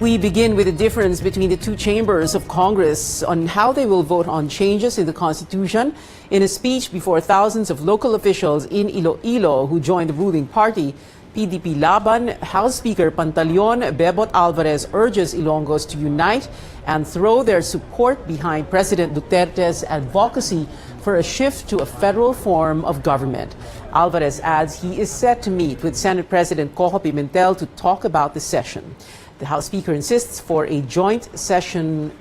We begin with the difference between the two chambers of Congress on how they will vote on changes in the Constitution. In a speech before thousands of local officials in Iloilo who joined the ruling party, PDP Laban, House Speaker Pantaleon Bebot Alvarez urges Ilonggos to unite and throw their support behind President Duterte's advocacy for a shift to a federal form of government. Alvarez adds he is set to meet with Senate President Coco Pimentel to talk about the session. The House Speaker insists for a joint session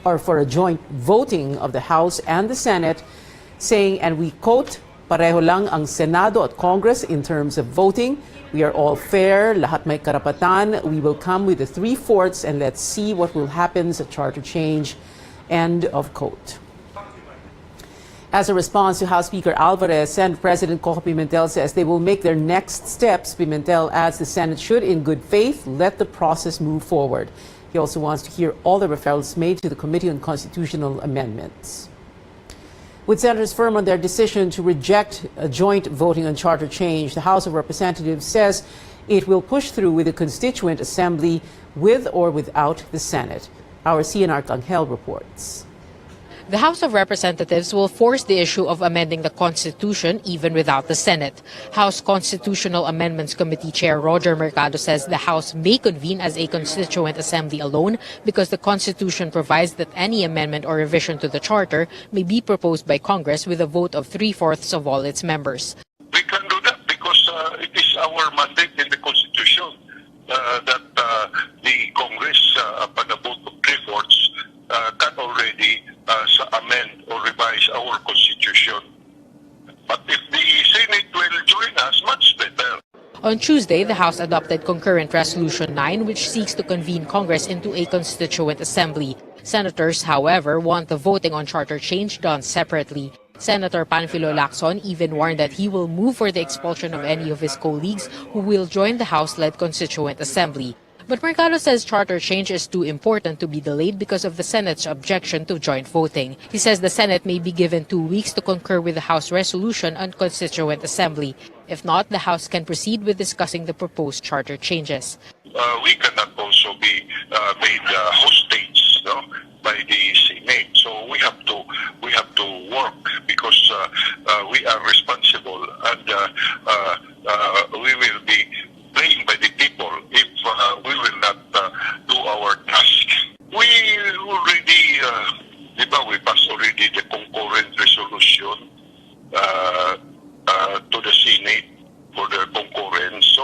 or for a joint voting of the House and the Senate, saying, and we quote, "Pareho lang ang Senado at Congress in terms of voting. We are all fair, lahat may karapatan. We will come with the 3/4 and let's see what will happen sa charter change." End of quote. As a response to House Speaker Alvarez, Senate President Coco Pimentel says they will make their next steps. Pimentel adds the Senate should, in good faith, let the process move forward. He also wants to hear all the referrals made to the Committee on Constitutional Amendments. With senators firm on their decision to reject a joint voting on charter change, the House of Representatives says it will push through with the Constituent Assembly with or without the Senate. Our CNR Canghel reports. The House of Representatives will force the issue of amending the Constitution even without the Senate. House Constitutional Amendments Committee Chair Roger Mercado says the House may convene as a Constituent Assembly alone because the Constitution provides that any amendment or revision to the Charter may be proposed by Congress with a vote of 3/4 of all its members. We can do that because it is our mandate in the Constitution that the Congress, upon a vote of 3/4, can already amend or revise our Constitution. But if the Senate will join us, much better. On Tuesday, the House adopted Concurrent Resolution 9, which seeks to convene Congress into a Constituent Assembly. Senators, however, want the voting on charter change done separately. Senator Panfilo Lacson even warned that he will move for the expulsion of any of his colleagues who will join the House-led Constituent Assembly. But Mercado says charter change is too important to be delayed because of the Senate's objection to joint voting. He says the Senate may be given 2 weeks to concur with the House resolution on Constituent Assembly. If not, the House can proceed with discussing the proposed charter changes. We cannot also be made hostage by the Senate. So we have to work because we are responsible and we will be blamed by the people if we will not do our task. We already, we passed already the concurrent resolution to the Senate for the concurrence. So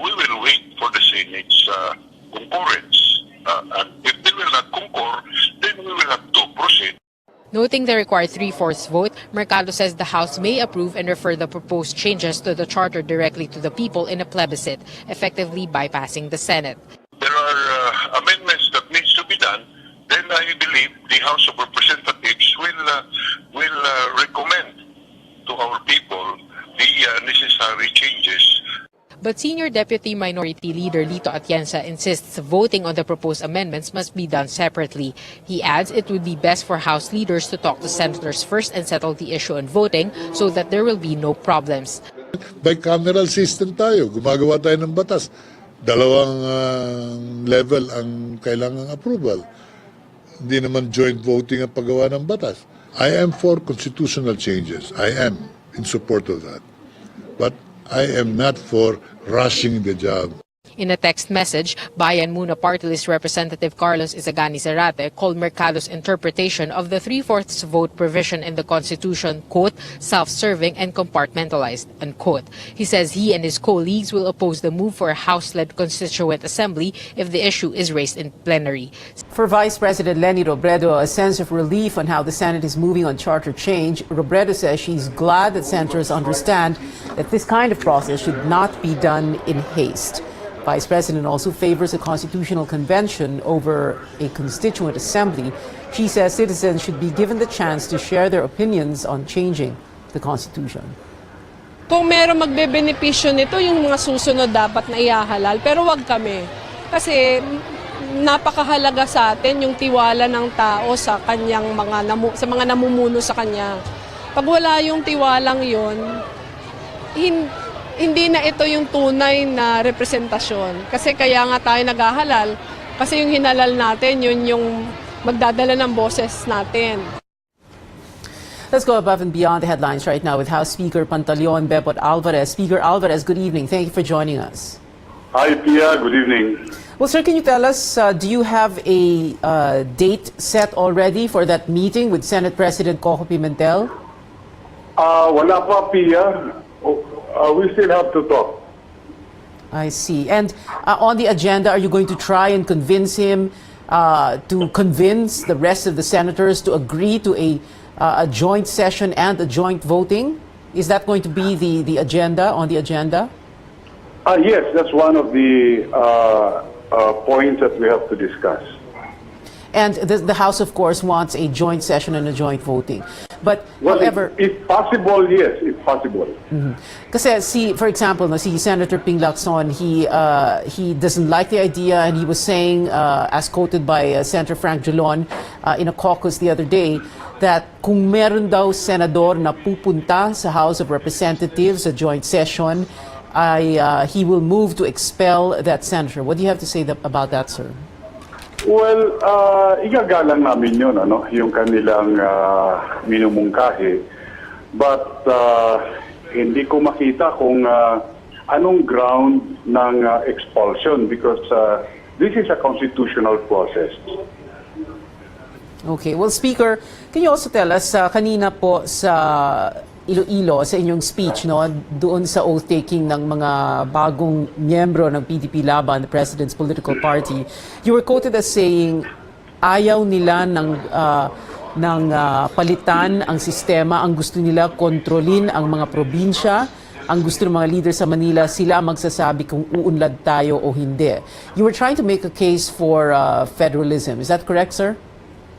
we will wait for the Senate's concurrence. And if they will not concur, then we will have to proceed. Noting the required 3/4 vote, Mercado says the House may approve and refer the proposed changes to the Charter directly to the people in a plebiscite, effectively bypassing the Senate. There are amendments that needs to be done. Then I believe the House of Representatives will recommend to our people the necessary changes. But Senior Deputy Minority Leader Lito Atienza insists voting on the proposed amendments must be done separately. He adds it would be best for House leaders to talk to senators first and settle the issue on voting so that there will be no problems. Bicameral system tayo. Gumagawa tayo ng batas. Dalawang level ang kailangang approval. Hindi naman joint voting ang paggawa ng batas. I am for constitutional changes. I am in support of that. But I am not for rushing the job. In a text message, Bayan Muna Party List Representative Carlos Izagani Zarate called Mercado's interpretation of the 3/4 vote provision in the Constitution, quote, self-serving and compartmentalized, unquote. He says he and his colleagues will oppose the move for a House-led Constituent Assembly if the issue is raised in plenary. For Vice President Leni Robredo, a sense of relief on how the Senate is moving on charter change, Robredo says she's glad that senators understand that this kind of process should not be done in haste. Vice President also favors a constitutional convention over a constituent assembly. She says citizens should be given the chance to share their opinions on changing the Constitution. Kung meron magbebenepisyo nito, yung mga susunod dapat na ihahalal, pero wag kami. Kasi napakahalaga sa atin yung tiwala ng tao sa kanyang sa mga namumuno sa kanya. Pag wala yung tiwalang yon, hindi na ito yung tunay na representasyon. Kasi kaya nga tayo naghahalal, kasi yung hinalal natin, yun yung magdadala ng boses natin. Let's go above and beyond the headlines right now with House Speaker Pantaleon Bebot Alvarez. Speaker Alvarez, good evening. Thank you for joining us. Hi, Pia. Good evening. Well, sir, can you tell us, do you have a date set already for that meeting with Senate President Coco Pimentel? Wala pa, Pia. We still have to talk. I see. And on the agenda, are you going to try and convince him to convince the rest of the senators to agree to a joint session and a joint voting? Is that going to be the agenda, on the agenda? Yes, that's one of the points that we have to discuss. And the House, of course, wants a joint session and a joint voting. But Well, however... if possible, yes, it's possible. Kasi for example, si Senator Ping Lacson, he doesn't like the idea, and he was saying, as quoted by Senator Frank Jalon in a caucus the other day, that kung meron daw senador na pupunta sa House of Representatives sa joint session, he will move to expel that senator. What do you have to say about that, sir? Well, igagalang namin yun, yung kanilang minumungkahi. But hindi ko makita kung anong ground ng expulsion because this is a constitutional process. Okay. Well, Speaker, can you also tell us, kanina po sa Iloilo, sa inyong speech, doon sa oath-taking ng mga bagong miyembro ng PDP Laban, the President's political party, you were quoted as saying, ayaw nila ng palitan ang sistema, ang gusto nila kontrolin ang mga probinsya, ang gusto ng mga leaders sa Manila, sila magsasabi kung uunlad tayo o hindi. You were trying to make a case for federalism. Is that correct, sir?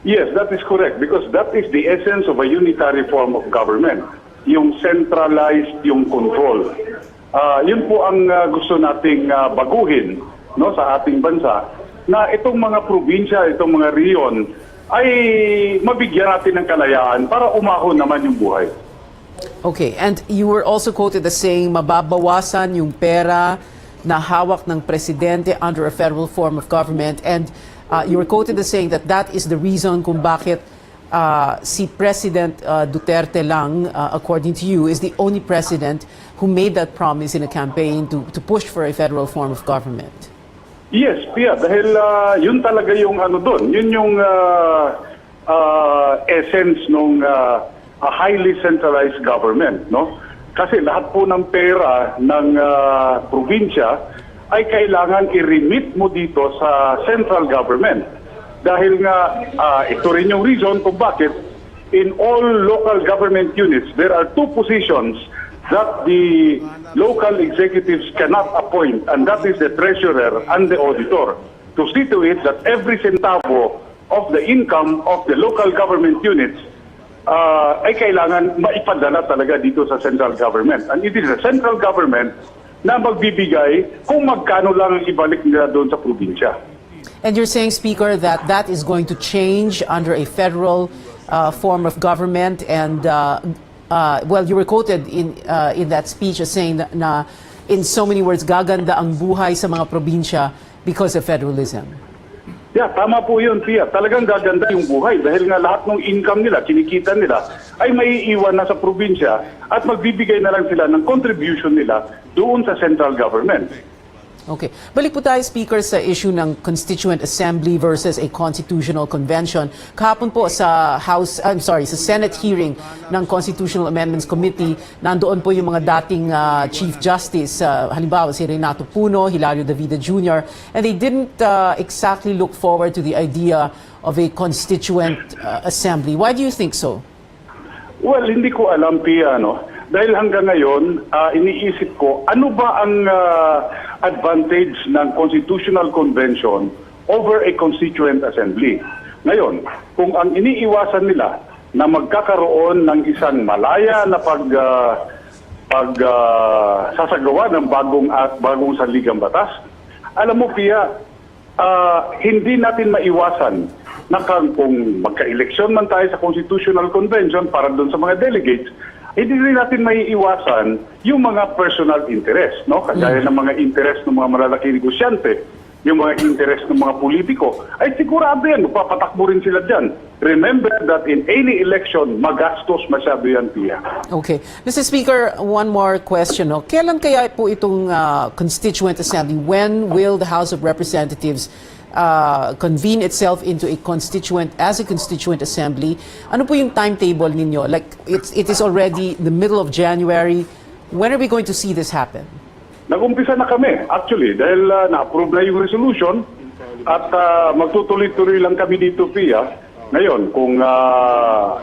Yes, that is correct because that is the essence of a unitary form of government. Yung centralized, yung control. Yun po ang gusto nating baguhin sa ating bansa na itong mga probinsya, itong mga riyon ay mabigyan natin ng kalayaan para umahon naman yung buhay. Okay, and you were also quoted as saying mababawasan yung pera na hawak ng presidente under a federal form of government, and you were quoted as saying that is the reason kung bakit si President Duterte lang, according to you, is the only president who made that promise in a campaign to push for a federal form of government. Yes, Pia, dahil yun talaga yung doon. Yun yung essence ng a highly centralized government, Kasi lahat po ng pera ng probinsya ay kailangan i-remit mo dito sa central government. Dahil nga, ito rin yung reason kung bakit in all local government units, there are two positions that the local executives cannot appoint, and that is the treasurer and the auditor, to see to it that every centavo of the income of the local government units ay kailangan maipadala talaga dito sa central government. And it is the central government na magbibigay kung magkano lang ibalik nila doon sa probinsya. And you're saying, Speaker, that is going to change under a federal form of government. And, well, you were quoted in that speech as saying na in so many words, gaganda ang buhay sa mga probinsya because of federalism. Yeah, tama po yun, Pia. Talagang gaganda yung buhay dahil nga lahat ng income nila, kinikita nila, ay maiiwan na sa probinsya at magbibigay na lang sila ng contribution nila doon sa central government. Okay. Balik po tayo, Speaker, sa issue ng Constituent Assembly versus a Constitutional Convention. Kahapon po sa sa Senate hearing ng Constitutional Amendments Committee, nandoon po yung mga dating Chief Justice, halimbawa si Renato Puno, Hilario Davida Jr., and they didn't exactly look forward to the idea of a Constituent Assembly. Why do you think so? Well, hindi ko alam, Pia, Dahil hanggang ngayon, iniisip ko, ano ba ang advantage ng Constitutional Convention over a Constituent Assembly? Ngayon, kung ang iniiwasan nila na magkakaroon ng isang malaya na sasagawa ng bagong sanligang batas, alam mo, Pia, hindi natin maiwasan na kung magka-eleksyon man tayo sa Constitutional Convention para doon sa mga delegates, hindi rin natin maiiwasan yung mga personal interest, no? Kagaya ng mga interest ng mga malalaking negosyante, yung mga interest ng mga politiko, ay sigurado yan, papatakbo rin sila dyan. Remember that in any election, magastos masyado yan, Pia. Okay. Mr. Speaker, one more question. No? Kailan kaya po itong Constituent Assembly? When will the House of Representatives convene itself into a constituent assembly? Ano po yung timetable ninyo? Like, it is already the middle of January. When are we going to see this happen? Nag-umpisa na kami, actually, dahil na-approve na yung resolution at magtutuloy-tuloy lang kami dito, Pia. Ngayon, kung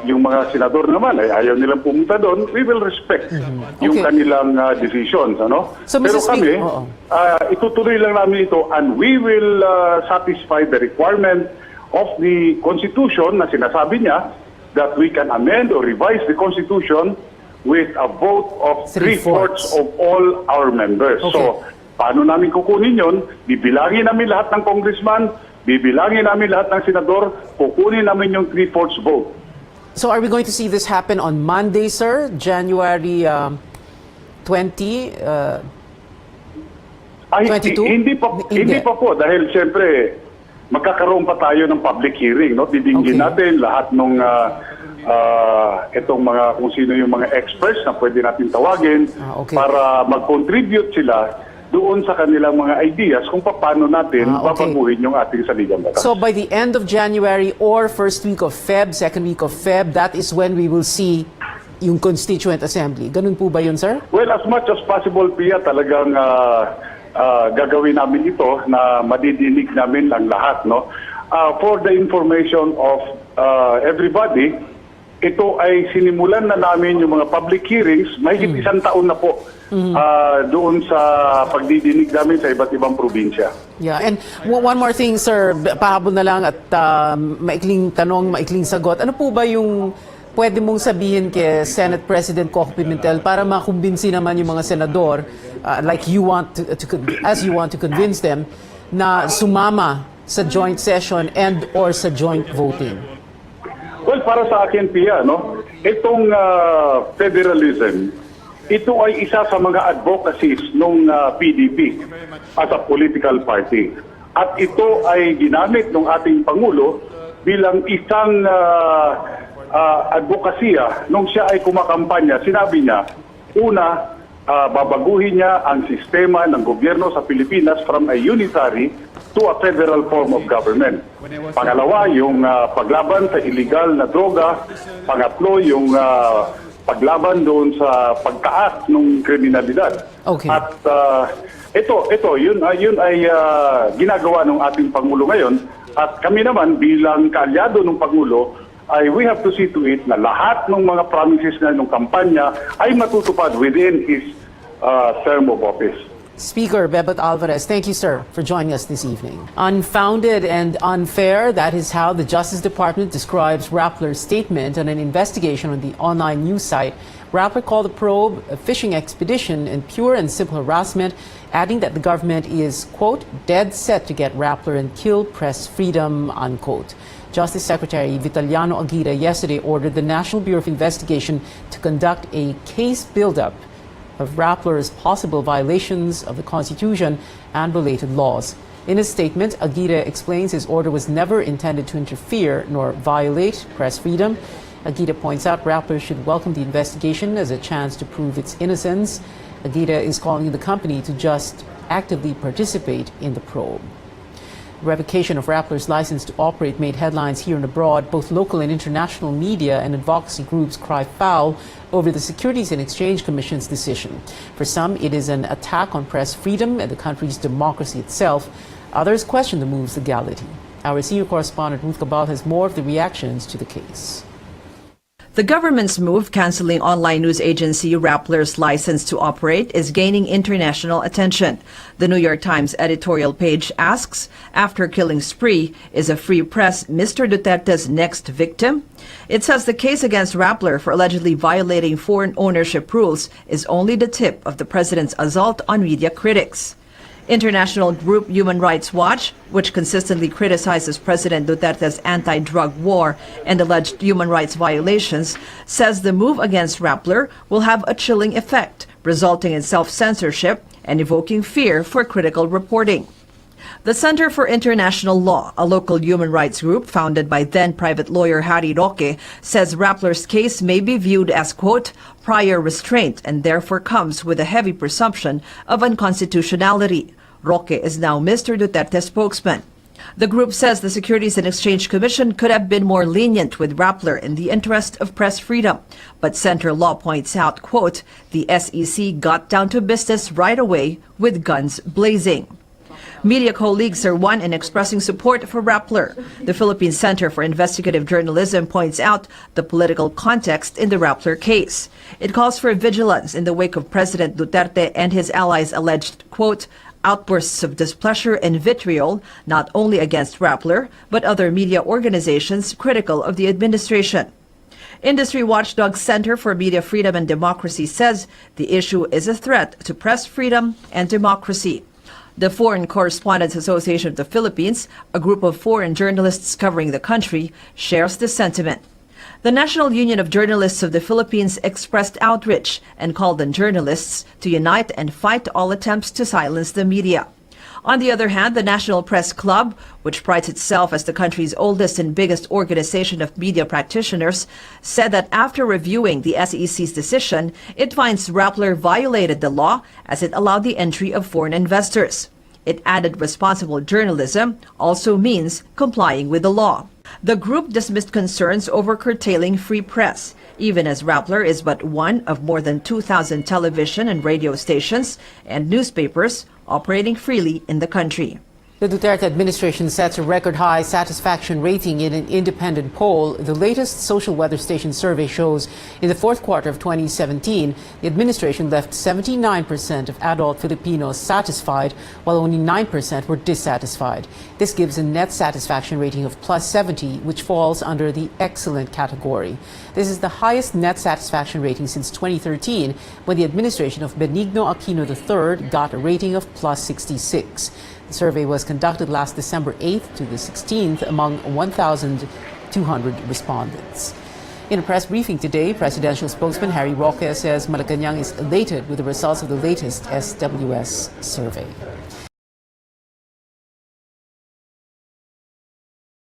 yung mga senador naman ay ayaw nilang pumunta doon, we will respect yung kanilang decisions. Ano? So, Pero Mr. kami, Speaker, itutuloy lang namin ito and we will satisfy the requirement of the Constitution na sinasabi niya that we can amend or revise the Constitution with a vote of three-fourths of all our members. Okay. So, paano namin kukunin yun? Bibilangin namin lahat ng congressman, bibilangin namin lahat ng senador, kukunin namin yung three-fourths vote. so are we going to see this happen on Monday, sir? January 20? 22? Hindi pa po dahil siyempre magkakaroon pa tayo ng public hearing, no? Didinggin natin lahat ng itong mga kung sino yung mga experts na pwede natin tawagin para mag-contribute sila doon sa kanilang mga ideas kung paano natin babaguhin yung ating saligang batas. So by the end of January or first week of Feb, second week of Feb, that is when we will see yung Constituent Assembly. Ganun po ba yun, sir? Well, as much as possible, Pia, talagang gagawin namin ito na madidinig namin ang lahat, no? For the information of everybody, ito ay sinimulan na namin yung mga public hearings, mahigit isang taon na po doon sa pagdidinig namin sa iba't ibang probinsya. Yeah, and one more thing, sir, pahabol na lang at maikling tanong, maikling sagot. Ano po ba yung pwede mong sabihin kay Senate President Coco Pimentel para makumbinsi naman yung mga senador, like you want as you want to convince them, na sumama sa joint session and or sa joint voting? Well, para sa akin, Pia, no? Itong federalism, ito ay isa sa mga advocacies ng PDP as a political party. At ito ay ginamit ng ating Pangulo bilang isang advokasya nung siya ay kumakampanya. Sinabi niya, una, babaguhin niya ang sistema ng gobyerno sa Pilipinas from a unitary to a federal form of government. Pangalawa, yung paglaban sa illegal na droga. Pangatlo, yung paglaban doon sa pagtaas ng kriminalidad. Okay. At yun ay ginagawa ng ating Pangulo ngayon. At kami naman bilang kaalyado ng Pangulo, we have to see to it na lahat ng mga promises na ng kampanya ay matutupad within his term of office. Speaker Bebot Alvarez, thank you, sir, for joining us this evening. Unfounded and unfair, that is how the Justice Department describes Rappler's statement on an investigation on the online news site. Rappler called the probe a fishing expedition and pure and simple harassment, adding that the government is, quote, dead set to get Rappler and kill press freedom, unquote. Justice Secretary Vitaliano Aguirre yesterday ordered the National Bureau of Investigation to conduct a case buildup of Rappler's possible violations of the Constitution and related laws. In his statement, Aguirre explains his order was never intended to interfere nor violate press freedom. Aguirre points out Rappler should welcome the investigation as a chance to prove its innocence. Aguirre is calling the company to just actively participate in the probe. Revocation of Rappler's license to operate made headlines here and abroad. Both local and international media and advocacy groups cry foul over the Securities and Exchange Commission's decision. For some, it is an attack on press freedom and the country's democracy itself. Others question the move's legality. Our senior correspondent Ruth Cabal has more of the reactions to the case. The government's move canceling online news agency Rappler's license to operate is gaining international attention. The New York Times editorial page asks, after killing spree, is a free press Mr. Duterte's next victim? It says the case against Rappler for allegedly violating foreign ownership rules is only the tip of the president's assault on media critics. International group Human Rights Watch, which consistently criticizes President Duterte's anti-drug war and alleged human rights violations, says the move against Rappler will have a chilling effect, resulting in self-censorship and evoking fear for critical reporting. The Center for International Law, a local human rights group founded by then-private lawyer Harry Roque, says Rappler's case may be viewed as, quote, prior restraint and therefore comes with a heavy presumption of unconstitutionality. Roque is now Mr. Duterte's spokesman. The group says the Securities and Exchange Commission could have been more lenient with Rappler in the interest of press freedom. But Center Law points out, quote, the SEC got down to business right away with guns blazing. Media colleagues are one in expressing support for Rappler. The Philippine Center for Investigative Journalism points out the political context in the Rappler case. It calls for vigilance in the wake of President Duterte and his allies' alleged, quote, outbursts of displeasure and vitriol, not only against Rappler, but other media organizations critical of the administration. Industry watchdog Center for Media Freedom and Democracy says the issue is a threat to press freedom and democracy. The Foreign Correspondents Association of the Philippines, a group of foreign journalists covering the country, shares the sentiment. The National Union of Journalists of the Philippines expressed outrage and called on journalists to unite and fight all attempts to silence the media. On the other hand, the National Press Club, which prides itself as the country's oldest and biggest organization of media practitioners, said that after reviewing the SEC's decision, it finds Rappler violated the law as it allowed the entry of foreign investors. It added responsible journalism also means complying with the law. The group dismissed concerns over curtailing free press, even as Rappler is but one of more than 2,000 television and radio stations and newspapers operating freely in the country. The Duterte administration sets a record high satisfaction rating in an independent poll. The latest social weather station survey shows in the fourth quarter of 2017, the administration left 79% of adult Filipinos satisfied, while only 9% were dissatisfied. This gives a net satisfaction rating of plus 70, which falls under the excellent category. This is the highest net satisfaction rating since 2013, when the administration of Benigno Aquino III got a rating of plus 66. The survey was conducted last December 8th to the 16th among 1,200 respondents. In a press briefing today, presidential spokesman Harry Roque says Malacanang is elated with the results of the latest SWS survey.